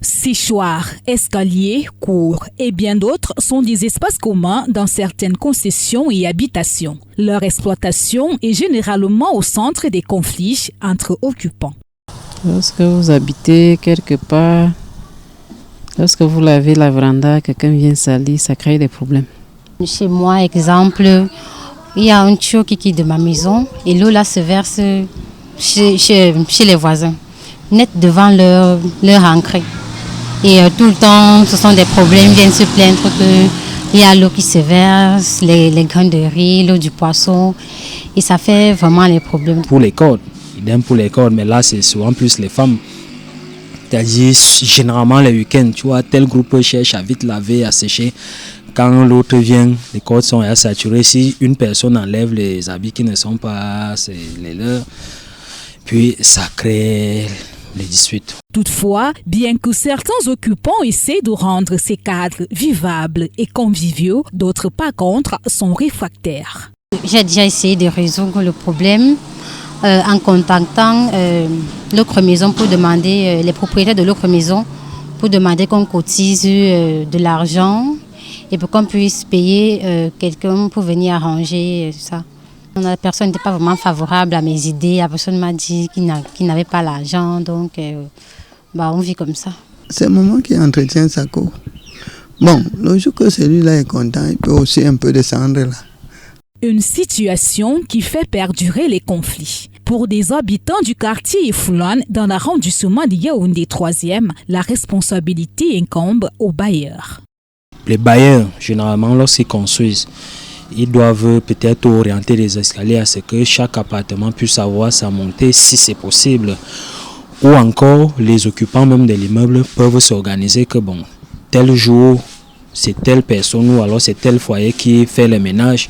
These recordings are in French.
Séchoirs, escaliers, cours et bien d'autres sont des espaces communs dans certaines concessions et habitations. Leur exploitation est généralement au centre des conflits entre occupants. Lorsque vous habitez quelque part, lorsque vous lavez la véranda, quelqu'un vient salir, ça crée des problèmes. Chez moi, exemple, il y a un tuyau qui quitte de ma maison et l'eau là se verse chez les voisins, net devant leur entrée. Et tout le temps, ce sont des problèmes, ils viennent se plaindre qu'il y a l'eau qui se verse, les grains de riz, l'eau du poisson. Et ça fait vraiment les problèmes. Pour les cordes, idem pour les cordes, mais là c'est souvent plus les femmes. C'est-à-dire, généralement les week-ends, tu vois, tel groupe cherche à vite laver, à sécher. Quand l'autre vient, les cordes sont à saturer. Si une personne enlève les habits qui ne sont pas les leurs, puis ça crée les disputes. Toutefois, bien que certains occupants essaient de rendre ces cadres vivables et conviviaux, d'autres par contre sont réfractaires. J'ai déjà essayé de résoudre le problème en contactant l'autre maison pour demander, les propriétaires de l'autre maison, pour demander qu'on cotise de l'argent et pour qu'on puisse payer quelqu'un pour venir arranger ça. La personne n'était pas vraiment favorable à mes idées. La personne m'a dit qu'il n'avait pas l'argent, donc on vit comme ça. C'est le moment qui entretient sa cour. Bon, le jour que celui-là est content, il peut aussi un peu descendre là. Une situation qui fait perdurer les conflits. Pour des habitants du quartier Ifoulane, dans l'arrondissement de Yaoundé 3e, la responsabilité incombe aux bailleurs. Les bailleurs, généralement, lorsqu'ils construisent, ils doivent peut-être orienter les escaliers à ce que chaque appartement puisse avoir sa montée si c'est possible. Ou encore, les occupants même de l'immeuble peuvent s'organiser que bon, tel jour, c'est telle personne ou alors c'est tel foyer qui fait le ménage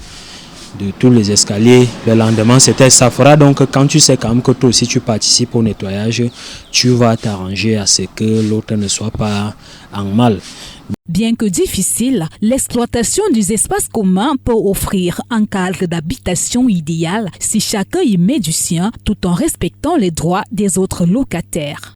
de tous les escaliers. Le lendemain, ça fera donc quand tu sais quand même que toi aussi tu participes au nettoyage, tu vas t'arranger à ce que l'autre ne soit pas en mal. Bien que difficile, l'exploitation des espaces communs peut offrir un cadre d'habitation idéal si chacun y met du sien tout en respectant les droits des autres locataires.